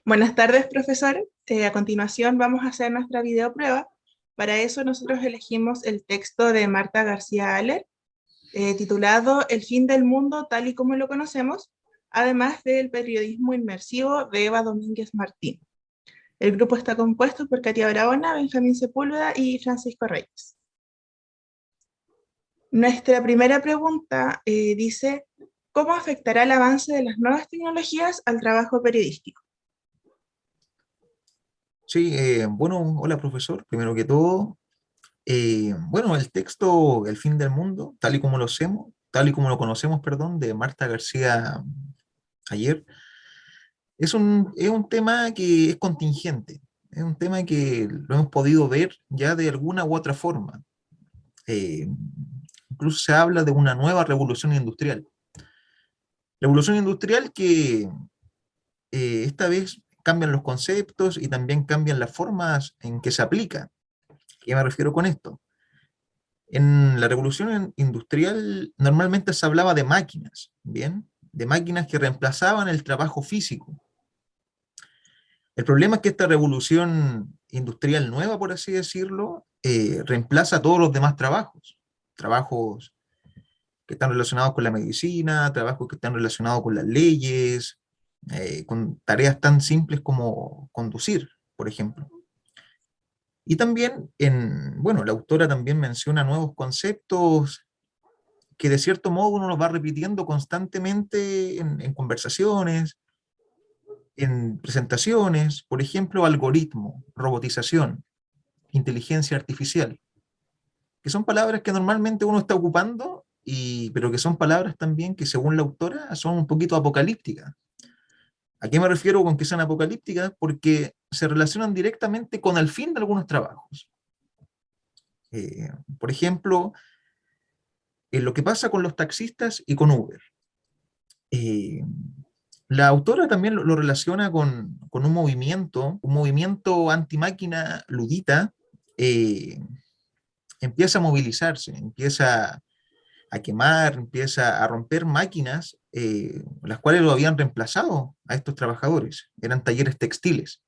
Buenas tardes, profesor. A continuación vamos a hacer nuestra video prueba. Para eso nosotros elegimos el texto de Marta García Aller, titulado El fin del mundo tal y como lo conocemos, además del periodismo inmersivo de Eva Domínguez Martín. El grupo está compuesto por Katia Barahona, Benjamín Sepúlveda y Francisco Reyes. Nuestra primera pregunta dice, ¿cómo afectará el avance de las nuevas tecnologías al trabajo periodístico? Sí, bueno, hola profesor, primero que todo. Bueno, el texto El fin del mundo, tal y como lo conocemos, perdón, de Marta García ayer, es un tema que es contingente, es un tema que lo hemos podido ver ya de alguna u otra forma. Eh, Incluso se habla de una nueva revolución industrial. Revolución industrial que esta vez cambian los conceptos y también cambian las formas en que se aplica. ¿A qué me refiero con esto? En la revolución industrial normalmente se hablaba de máquinas, ¿bien? De máquinas que reemplazaban el trabajo físico. El problema es que esta revolución industrial nueva, por así decirlo, reemplaza todos los demás trabajos. Trabajos que están relacionados con la medicina, trabajos que están relacionados con las leyes, con tareas tan simples como conducir, por ejemplo. Y también, bueno, la autora también menciona nuevos conceptos que de cierto modo uno los va repitiendo constantemente en conversaciones, en presentaciones, por ejemplo, algoritmo, robotización, inteligencia artificial, que son palabras que normalmente uno está ocupando, pero que son palabras también que según la autora son un poquito apocalípticas. ¿A qué me refiero con que sean apocalípticas? Porque se relacionan directamente con el fin de algunos trabajos. Eh, por ejemplo, lo que pasa con los taxistas y con Uber. Eh, La autora también lo relaciona con un movimiento antimáquina ludita, eh, empieza a movilizarse, empieza a quemar, empieza a romper máquinas, las cuales lo habían reemplazado a estos trabajadores, eran talleres textiles.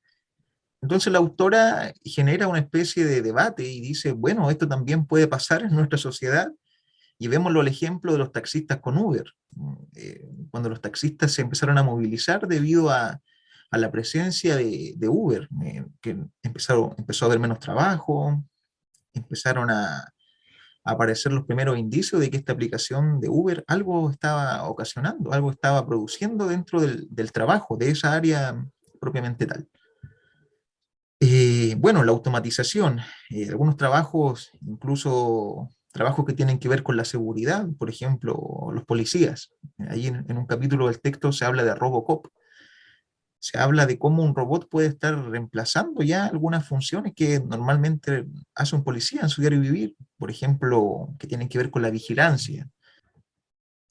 Entonces la autora genera una especie de debate y dice, bueno, esto también puede pasar en nuestra sociedad y vémoslo el ejemplo de los taxistas con Uber. Cuando los taxistas se empezaron a movilizar debido a la presencia de Uber, que empezó a haber menos trabajo, empezaron a aparecer los primeros indicios de que esta aplicación de Uber algo estaba ocasionando, algo estaba produciendo dentro del trabajo, de esa área propiamente tal. Bueno, la automatización, algunos trabajos, incluso trabajos que tienen que ver con la seguridad, por ejemplo, los policías. Ahí en un capítulo del texto se habla de Robocop, se habla de cómo un robot puede estar reemplazando ya algunas funciones que normalmente hace un policía en su diario vivir, por ejemplo, que tienen que ver con la vigilancia.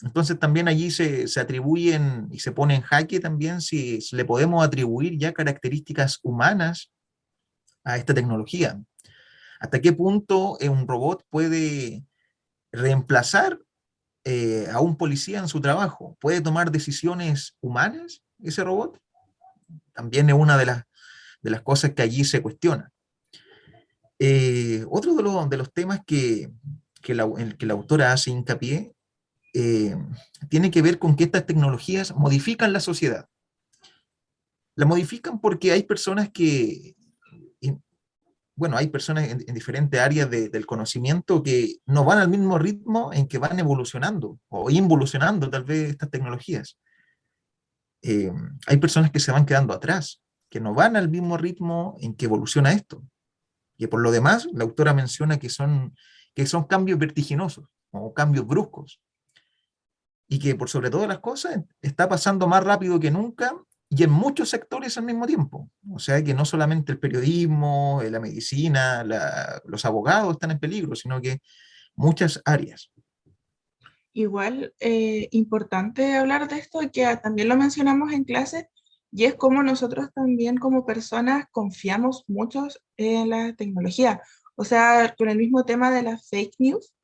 Entonces también allí se atribuyen y se pone en jaque también si le podemos atribuir ya características humanas a esta tecnología. ¿Hasta qué punto un robot puede reemplazar a un policía en su trabajo? ¿Puede tomar decisiones humanas ese robot? También es una de las cosas que allí se cuestiona. Otro de los temas en el que la autora hace hincapié eh, tiene que ver con que estas tecnologías modifican la sociedad. La modifican porque hay personas bueno, hay personas en diferentes áreas del conocimiento que no van al mismo ritmo en que van evolucionando o involucionando tal vez estas tecnologías. Eh, Hay personas que se van quedando atrás, que no van al mismo ritmo en que evoluciona esto. Y por lo demás, la autora menciona que son cambios vertiginosos o cambios bruscos y que por sobre todas las cosas está pasando más rápido que nunca y en muchos sectores al mismo tiempo. O sea que no solamente el periodismo, la medicina, los abogados están en peligro, sino que muchas áreas. Igual importante hablar de esto, que también lo mencionamos en clase, y es como nosotros también como personas confiamos mucho en la tecnología. O sea, con el mismo tema de las fake news,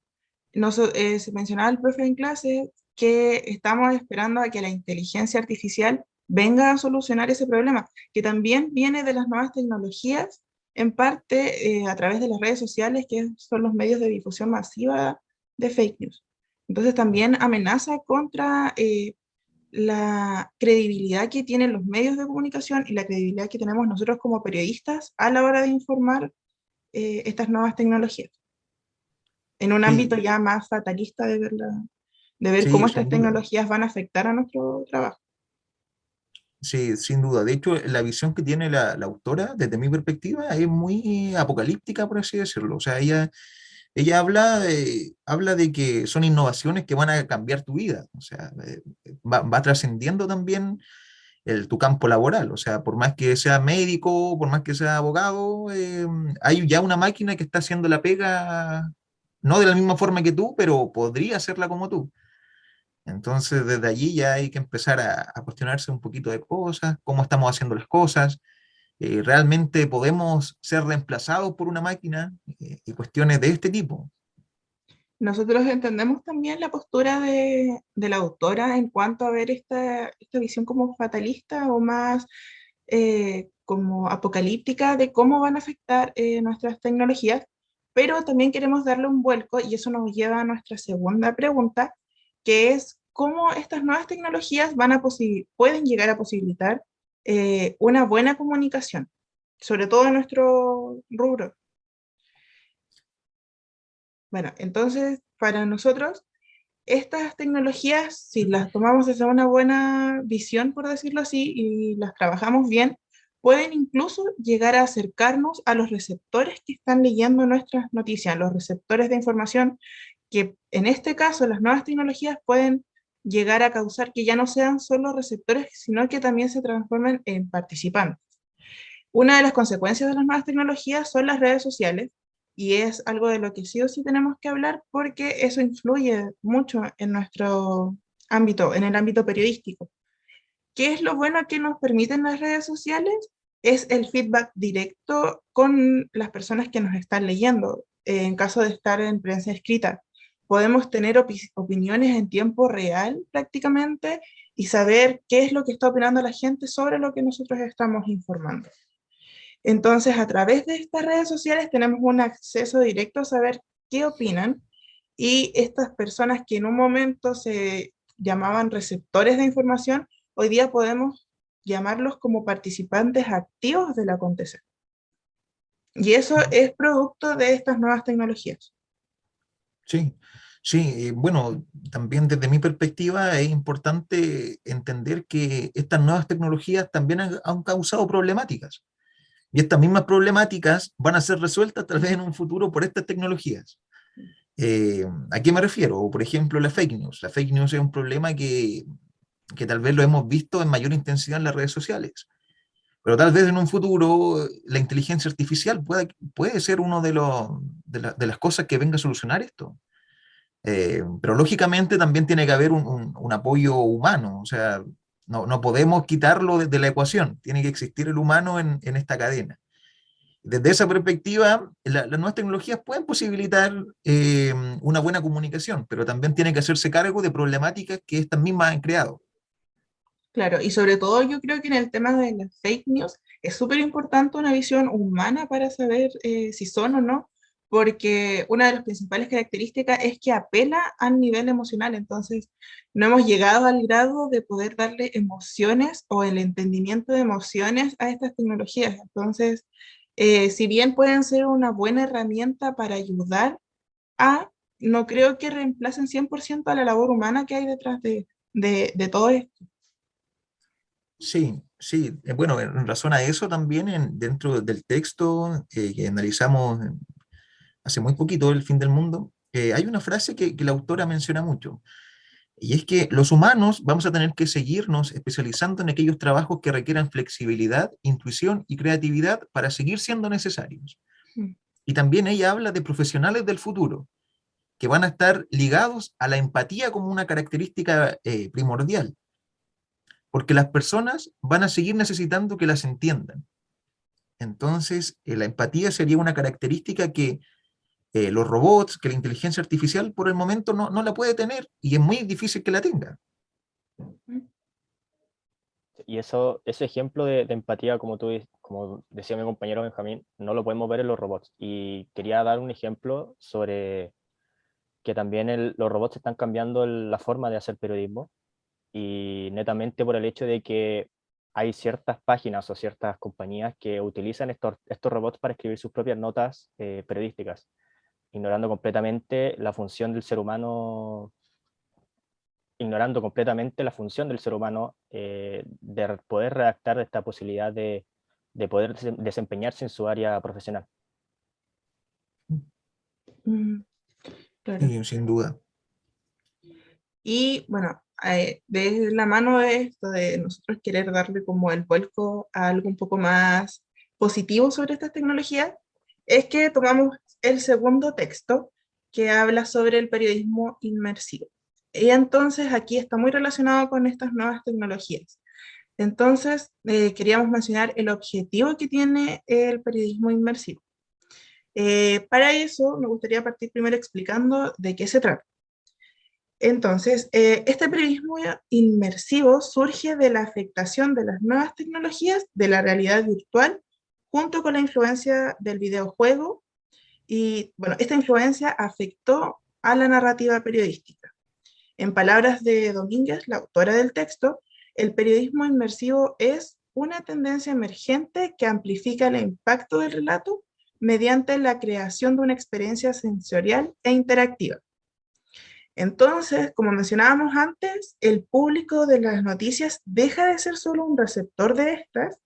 se mencionaba el profe en clase que estamos esperando a que la inteligencia artificial venga a solucionar ese problema, que también viene de las nuevas tecnologías, en parte a través de las redes sociales, que son los medios de difusión masiva de fake news. Entonces también amenaza contra la credibilidad que tienen los medios de comunicación y la credibilidad que tenemos nosotros como periodistas a la hora de informar estas nuevas tecnologías, en un ámbito Sí, ya más fatalista de ver cómo sí, estas sin duda. tecnologías van a afectar a nuestro trabajo. Sí, sin duda. De hecho, la visión que tiene la autora, desde mi perspectiva, es muy apocalíptica, por así decirlo. O sea, ella habla de que son innovaciones que van a cambiar tu vida. O sea, va trascendiendo también tu campo laboral. O sea, por más que sea médico, por más que sea abogado, hay ya una máquina que está haciendo la pega, no de la misma forma que tú, pero podría hacerla como tú. Entonces, desde allí ya hay que empezar a cuestionarse un poquito de cosas, cómo estamos haciendo las cosas, realmente podemos ser reemplazados por una máquina, y cuestiones de este tipo. Nosotros entendemos también la postura de la autora en cuanto a ver esta visión como fatalista o más como apocalíptica de cómo van a afectar nuestras tecnologías, pero también queremos darle un vuelco y eso nos lleva a nuestra segunda pregunta, que es cómo estas nuevas tecnologías pueden llegar a posibilitar una buena comunicación, sobre todo en nuestro rubro. Bueno, entonces, para nosotros, estas tecnologías, si las tomamos desde una buena visión, por decirlo así, y las trabajamos bien, pueden incluso llegar a acercarnos a los receptores que están leyendo nuestras noticias, los receptores de información, que en este caso las nuevas tecnologías pueden llegar a causar que ya no sean solo receptores, sino que también se transformen en participantes. Una de las consecuencias de las nuevas tecnologías son las redes sociales y es algo de lo que sí o sí tenemos que hablar porque eso influye mucho en nuestro ámbito, en el ámbito periodístico. ¿Qué es lo bueno que nos permiten las redes sociales? Es el feedback directo con las personas que nos están leyendo. En caso de estar en prensa escrita, podemos tener opiniones en tiempo real prácticamente y saber qué es lo que está opinando la gente sobre lo que nosotros estamos informando. Entonces, a través de estas redes sociales tenemos un acceso directo a saber qué opinan y estas personas que en un momento se llamaban receptores de información, hoy día podemos llamarlos como participantes activos del acontecer. Y eso es producto de estas nuevas tecnologías. Sí, sí, bueno, también desde mi perspectiva es importante entender que estas nuevas tecnologías también han causado problemáticas. Y estas mismas problemáticas van a ser resueltas tal vez en un futuro por estas tecnologías. ¿A qué me refiero? Por ejemplo, la fake news. La fake news es un problema que tal vez lo hemos visto en mayor intensidad en las redes sociales. Pero tal vez en un futuro la inteligencia artificial puede ser uno de las cosas que venga a solucionar esto. Pero lógicamente también tiene que haber un apoyo humano, o sea, no podemos quitarlo de la ecuación, tiene que existir el humano en esta cadena. Desde esa perspectiva, las nuevas tecnologías pueden posibilitar una buena comunicación, pero también tiene que hacerse cargo de problemáticas que estas mismas han creado. Claro, y sobre todo yo creo que en el tema de las fake news es súper importante una visión humana para saber si son o no, porque una de las principales características es que apela al nivel emocional, entonces no hemos llegado al grado de poder darle emociones o el entendimiento de emociones a estas tecnologías. Entonces, si bien pueden ser una buena herramienta para ayudar a, no creo que reemplacen 100% a la labor humana que hay detrás de todo esto. Sí, sí, bueno, en razón a eso también dentro del texto que analizamos hace muy poquito, El fin del mundo, hay una frase que la autora menciona mucho, y es que los humanos vamos a tener que seguirnos especializando en aquellos trabajos que requieran flexibilidad, intuición y creatividad para seguir siendo necesarios. Mm. Y también ella habla de profesionales del futuro, que van a estar ligados a la empatía como una característica primordial, porque las personas van a seguir necesitando que las entiendan. Entonces, la empatía sería una característica que los robots, que la inteligencia artificial por el momento no la puede tener y es muy difícil que la tenga. Y eso, ese ejemplo de empatía, como decía mi compañero Benjamín, no lo podemos ver en los robots. Y quería dar un ejemplo sobre que también los robots están cambiando la forma de hacer periodismo, y netamente por el hecho de que hay ciertas páginas o ciertas compañías que utilizan estos robots para escribir sus propias notas periodísticas, ignorando completamente la función del ser humano, ignorando completamente la función del ser humano de poder redactar esta posibilidad de poder desempeñarse en su área profesional. Mm, claro. Sí, sin duda. Y bueno, de la mano de esto, de nosotros querer darle como el vuelco a algo un poco más positivo sobre estas tecnologías, es que tomamos el segundo texto que habla sobre el periodismo inmersivo. Y entonces aquí está muy relacionado con estas nuevas tecnologías. Entonces, queríamos mencionar el objetivo que tiene el periodismo inmersivo. Para eso, me gustaría partir primero explicando de qué se trata. Entonces, este periodismo inmersivo surge de la afectación de las nuevas tecnologías de la realidad virtual junto con la influencia del videojuego y, bueno, esta influencia afectó a la narrativa periodística. En palabras de Domínguez, la autora del texto, el periodismo inmersivo es una tendencia emergente que amplifica el impacto del relato mediante la creación de una experiencia sensorial e interactiva. Entonces, como mencionábamos antes, el público de las noticias deja de ser solo un receptor de estas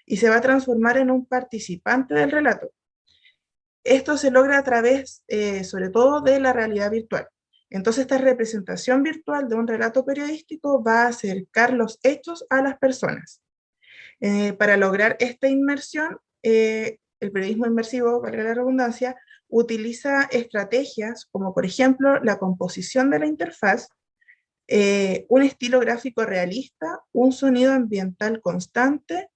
y se va a transformar en un participante del relato. Esto se logra a través, sobre todo, de la realidad virtual. Entonces, esta representación virtual de un relato periodístico va a acercar los hechos a las personas. Para lograr esta inmersión, el periodismo inmersivo, valga la redundancia, utiliza estrategias como por ejemplo la composición de la interfaz, un estilo gráfico realista, un sonido ambiental constante,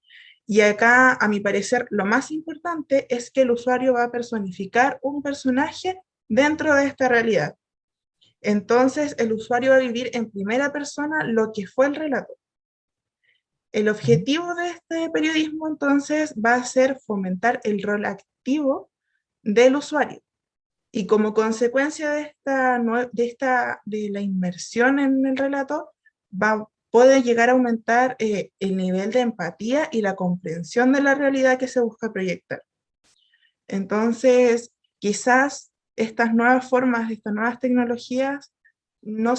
y acá, a mi parecer, lo más importante es que el usuario va a personificar un personaje dentro de esta realidad. Entonces, el usuario va a vivir en primera persona lo que fue el relato. El objetivo de este periodismo entonces va a ser fomentar el rol activo del usuario. Y como consecuencia de la inmersión en el relato, puede llegar a aumentar el nivel de empatía y la comprensión de la realidad que se busca proyectar. Entonces, quizás estas nuevas formas, estas nuevas tecnologías, no,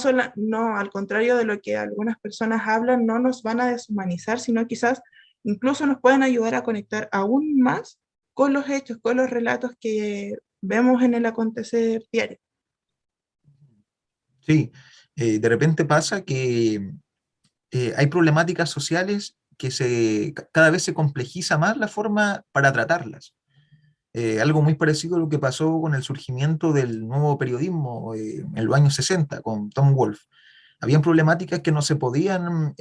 al contrario de lo que algunas personas hablan, no nos van a deshumanizar, sino quizás incluso nos pueden ayudar a conectar aún más con los hechos, con los relatos que vemos en el acontecer diario. Sí, de repente pasa que hay problemáticas sociales que cada vez se complejiza más la forma para tratarlas. Algo muy parecido a lo que pasó con el surgimiento del nuevo periodismo en los años 60 con Tom Wolfe. Habían problemáticas que no se podían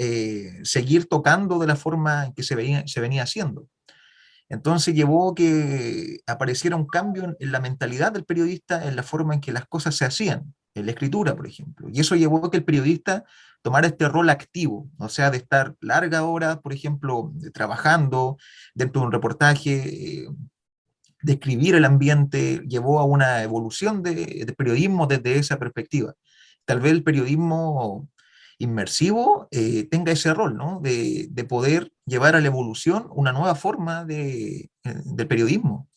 seguir tocando de la forma en que se venía haciendo. Entonces llevó a que apareciera un cambio en la mentalidad del periodista, en la forma en que las cosas se hacían, en la escritura, por ejemplo. Y eso llevó a que el periodista tomara este rol activo, o sea, de estar largas horas, por ejemplo, trabajando dentro de un reportaje, describir el ambiente, llevó a una evolución de periodismo desde esa perspectiva. Tal vez el periodismo inmersivo tenga ese rol, ¿no? De poder llevar a la evolución una nueva forma de periodismo.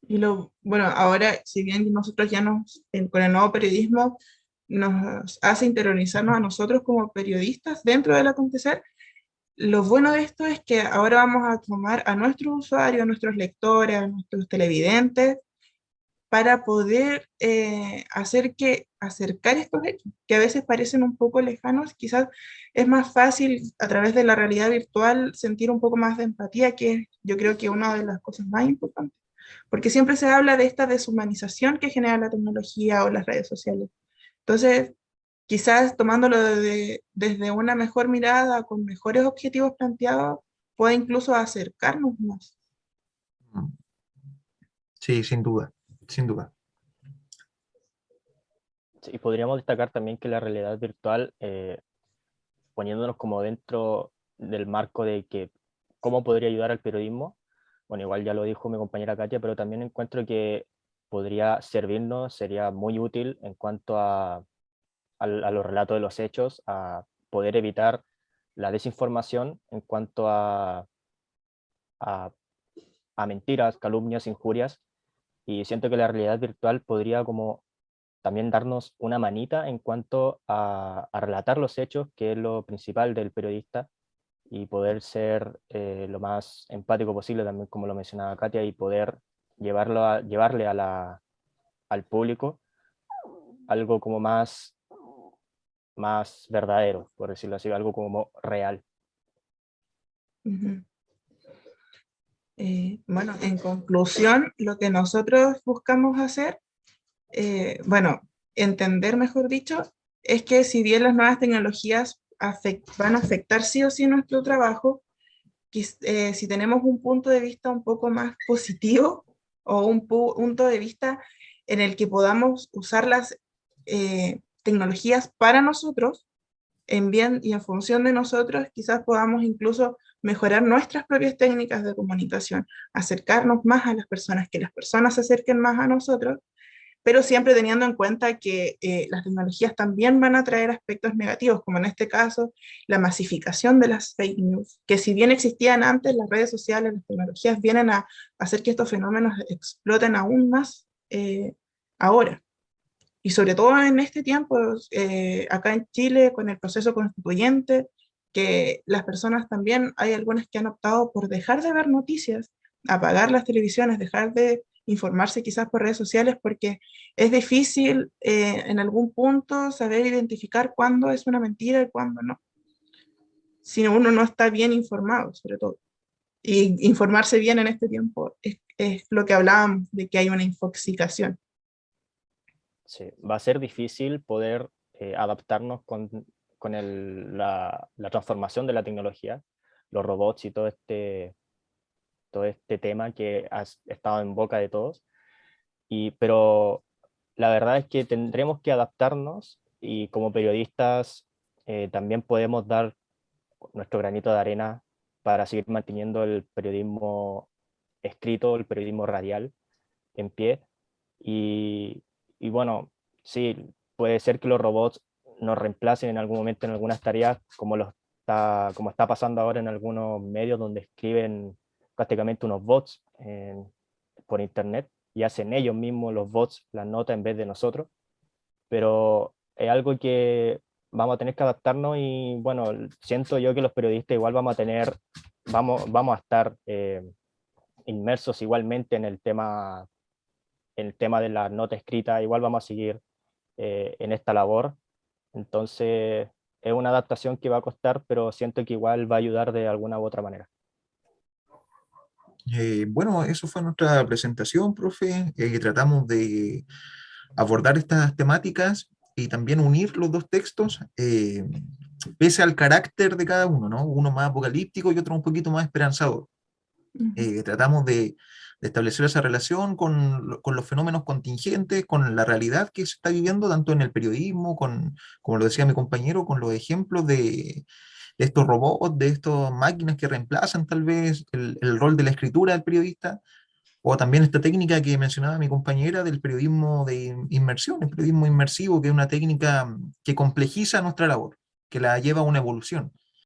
Y bueno, ahora, si bien nosotros ya con el nuevo periodismo nos hace interiorizarnos a nosotros como periodistas dentro del acontecer, lo bueno de esto es que ahora vamos a tomar a nuestros usuarios, a nuestros lectores, a nuestros televidentes, para poder acercar estos hechos, que a veces parecen un poco lejanos. Quizás es más fácil a través de la realidad virtual sentir un poco más de empatía, que es, yo creo que una de las cosas más importantes, porque siempre se habla de esta deshumanización que genera la tecnología o las redes sociales. Entonces, quizás tomándolo desde una mejor mirada, con mejores objetivos planteados, puede incluso acercarnos más. Sí, sin duda, sin duda. Y podríamos destacar también que la realidad virtual, poniéndonos como dentro del marco de que cómo podría ayudar al periodismo. Bueno, igual ya lo dijo mi compañera Katia, pero también encuentro que podría servirnos, sería muy útil en cuanto a los relatos de los hechos, a poder evitar la desinformación en cuanto a, a mentiras, calumnias, injurias, y siento que la realidad virtual podría como también darnos una manita en cuanto a relatar los hechos, que es lo principal del periodista, y poder ser lo más empático posible, también como lo mencionaba Katia, y poder llevarle al público algo como más verdadero, por decirlo así, algo como real. Ujú. Bueno, en conclusión, lo que nosotros buscamos hacer, bueno, entender, mejor dicho, es que si bien las nuevas tecnologías van a afectar sí o sí nuestro trabajo, si tenemos un punto de vista un poco más positivo o un punto de vista en el que podamos usar las tecnologías para nosotros, en bien y en función de nosotros, quizás podamos incluso mejorar nuestras propias técnicas de comunicación, acercarnos más a las personas, que las personas se acerquen más a nosotros, pero siempre teniendo en cuenta que las tecnologías también van a traer aspectos negativos, como en este caso la masificación de las fake news, que si bien existían antes, las redes sociales, las tecnologías vienen a hacer que estos fenómenos exploten aún más ahora. Y sobre todo en este tiempo, acá en Chile, con el proceso constituyente, que las personas también, hay algunas que han optado por dejar de ver noticias, apagar las televisiones, dejar de informarse quizás por redes sociales, porque es difícil en algún punto saber identificar cuándo es una mentira y cuándo no, si uno no está bien informado, sobre todo. Y informarse bien en este tiempo es lo que hablábamos, de que hay una infoxicación. Sí, va a ser difícil poder adaptarnos con la transformación de la tecnología, los robots y todo este tema que ha estado en boca de todos. Pero la verdad es que tendremos que adaptarnos y como periodistas también podemos dar nuestro granito de arena para seguir manteniendo el periodismo escrito, el periodismo radial en pie. Y, y bueno, sí, puede ser que los robots nos reemplacen en algún momento en algunas tareas, como está pasando ahora en algunos medios donde escriben prácticamente unos bots por internet y hacen ellos mismos los bots las notas en vez de nosotros, pero es algo que vamos a tener que adaptarnos y bueno, siento yo que los periodistas igual vamos a estar inmersos igualmente en el tema de la nota escrita, igual vamos a seguir en esta labor. Entonces, es una adaptación que va a costar, pero siento que igual va a ayudar de alguna u otra manera. Bueno, eso fue nuestra presentación, profe. Tratamos de abordar estas temáticas y también unir los dos textos, pese al carácter de cada uno, ¿no? Uno más apocalíptico y otro un poquito más esperanzador. Tratamos de establecer esa relación con los fenómenos contingentes, con la realidad que se está viviendo, tanto en el periodismo, como lo decía mi compañero, con los ejemplos de estos robots, de estas máquinas que reemplazan tal vez el rol de la escritura del periodista, o también esta técnica que mencionaba mi compañera del periodismo de inmersión, el periodismo inmersivo, que es una técnica que complejiza nuestra labor, que la lleva a una evolución.